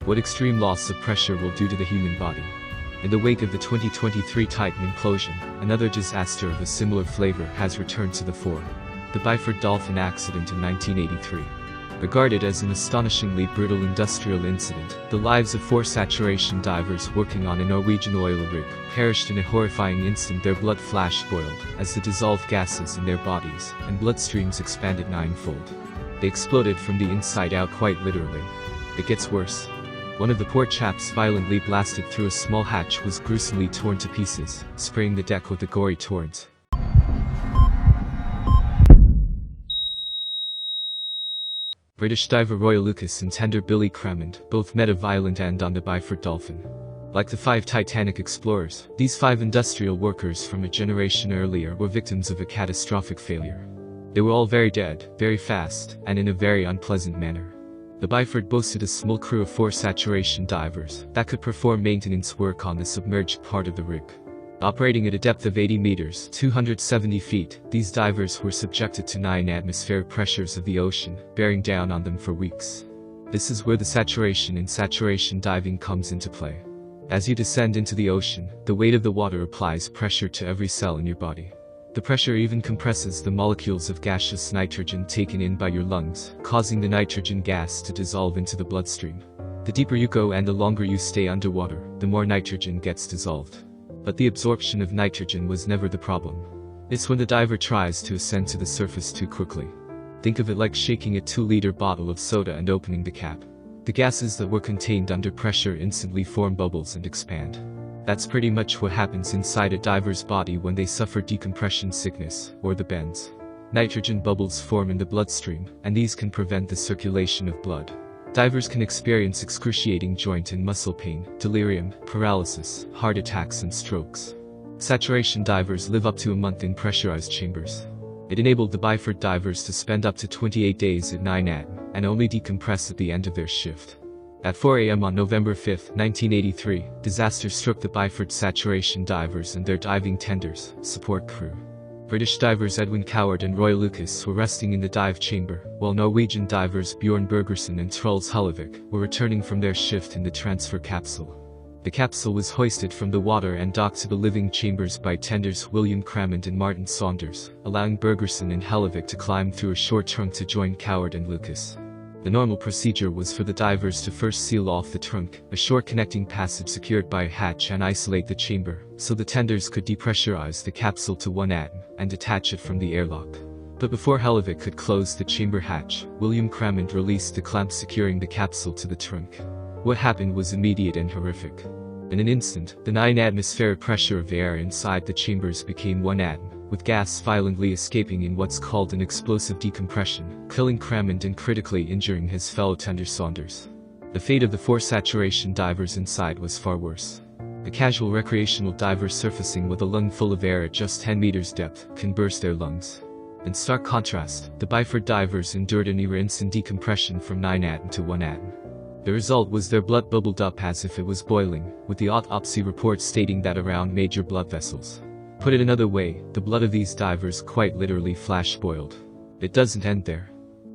what extreme loss of pressure will do to the human body. In the wake of the 2023 Titan implosion, another disaster of a similar flavor has returned to the fore. The Byford Dolphin accident in 1983. Regarded as an astonishingly brutal industrial incident, the lives of 4 saturation divers working on a Norwegian oil rig perished in a horrifying instant. Their blood flash boiled as the dissolved gases in their bodies and bloodstreams expanded ninefold. They exploded from the inside out, quite literally. It gets worse. One of the poor chaps violently blasted through a small hatch was gruesomely torn to pieces, spraying the deck with a gory torrent. British diver Roy Lucas and tender Billy Crammond both met a violent end on the Byford Dolphin. Like the 5 Titanic explorers, these 5 industrial workers from a generation earlier were victims of a catastrophic failure. They were all very dead, very fast, and in a very unpleasant manner. The Byford boasted a small crew of 4 saturation divers that could perform maintenance work on the submerged part of the rig. Operating at a depth of 80 meters, 270 feet, these divers were subjected to 9 atmospheric pressures of the ocean, bearing down on them for weeks. This is where the saturation in saturation diving comes into play. As you descend into the ocean, the weight of the water applies pressure to every cell in your body. The pressure even compresses the molecules of gaseous nitrogen taken in by your lungs, causing the nitrogen gas to dissolve into the bloodstream. The deeper you go and the longer you stay underwater, the more nitrogen gets dissolved. But the absorption of nitrogen was never the problem. It's when the diver tries to ascend to the surface too quickly. Think of it like shaking a 2-liter bottle of soda and opening the cap. The gases that were contained under pressure instantly form bubbles and expand. That's pretty much what happens inside a diver's body when they suffer decompression sickness, or the bends. Nitrogen bubbles form in the bloodstream, and these can prevent the circulation of blood. Divers can experience excruciating joint and muscle pain, delirium, paralysis, heart attacks and strokes. Saturation divers live up to a month in pressurized chambers. It enabled the Byford divers to spend up to 28 days at 9 atm, and only decompress at the end of their shift. At 4 a.m. on November 5, 1983, disaster struck the Byford saturation divers and their diving tenders, support crew. British divers Edwin Coward and Roy Lucas were resting in the dive chamber, while Norwegian divers Bjorn Bergersen and Truls Hellevik were returning from their shift in the transfer capsule. The capsule was hoisted from the water and docked to the living chambers by tenders William Crammond and Martin Saunders, allowing Bergersen and Hellevik to climb through a short trunk to join Coward and Lucas. The normal procedure was for the divers to first seal off the trunk, a short connecting passage secured by a hatch, and isolate the chamber, so the tenders could depressurize the capsule to 1 atm, and detach it from the airlock. But before Hellevik could close the chamber hatch, William Crammond released the clamp securing the capsule to the trunk. What happened was immediate and horrific. In an instant, the 9 atmospheric pressure of air inside the chambers became 1 atm, with gas violently escaping in what's called an explosive decompression, killing Crammond and critically injuring his fellow tender Saunders. The fate of the 4 saturation divers inside was far worse. A casual recreational diver surfacing with a lung full of air at just 10 meters depth can burst their lungs. In stark contrast, the Byford divers endured a near-instant decompression from 9 atm to 1 atm. The result was their blood bubbled up as if it was boiling, with the autopsy report stating that around major blood vessels. Put it another way, the blood of these divers quite literally flash-boiled. It doesn't end there.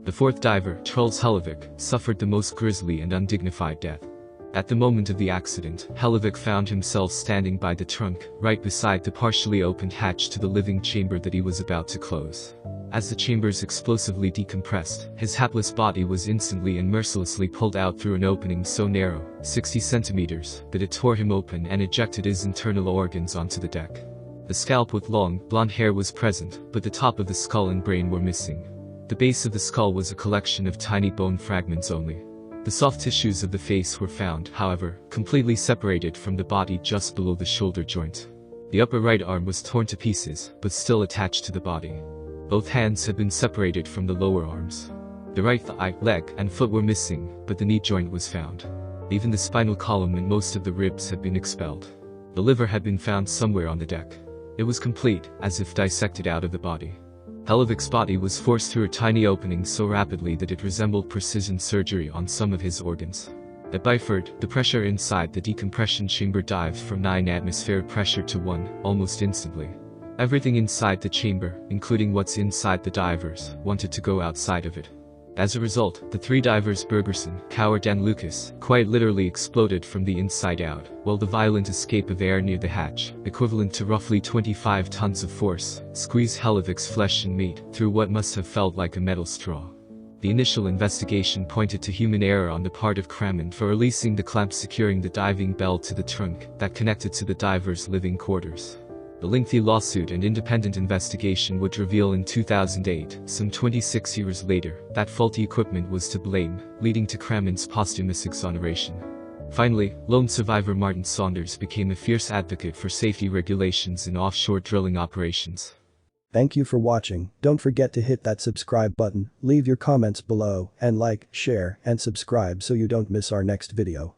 The 4th diver, Truls Hellevik, suffered the most grisly and undignified death. At the moment of the accident, Hellevik found himself standing by the trunk, right beside the partially opened hatch to the living chamber that he was about to close. As the chambers explosively decompressed, his hapless body was instantly and mercilessly pulled out through an opening so narrow, 60 centimeters, that it tore him open and ejected his internal organs onto the deck. The scalp with long, blonde hair was present, but the top of the skull and brain were missing. The base of the skull was a collection of tiny bone fragments only. The soft tissues of the face were found, however, completely separated from the body just below the shoulder joint. The upper right arm was torn to pieces, but still attached to the body. Both hands had been separated from the lower arms. The right thigh, leg, and foot were missing, but the knee joint was found. Even the spinal column and most of the ribs had been expelled. The liver had been found somewhere on the deck. It was complete, as if dissected out of the body. Hellevik's body was forced through a tiny opening so rapidly that it resembled precision surgery on some of his organs. At Byford, the pressure inside the decompression chamber dived from 9 atmospheric pressure to 1, almost instantly. Everything inside the chamber, including what's inside the divers, wanted to go outside of it. As a result, the three divers Bergerson, Coward and Lucas, quite literally exploded from the inside out, while the violent escape of air near the hatch, equivalent to roughly 25 tons of force, squeezed Hellevik's flesh and meat through what must have felt like a metal straw. The initial investigation pointed to human error on the part of Crammond for releasing the clamp securing the diving bell to the trunk that connected to the divers' living quarters. The lengthy lawsuit and independent investigation would reveal in 2008, some 26 years later, that faulty equipment was to blame, leading to Crammond's posthumous exoneration. Finally, lone survivor Martin Saunders became a fierce advocate for safety regulations in offshore drilling operations. Thank you for watching. Don't forget to hit that subscribe button, leave your comments below, and like, share, and subscribe so you don't miss our next video.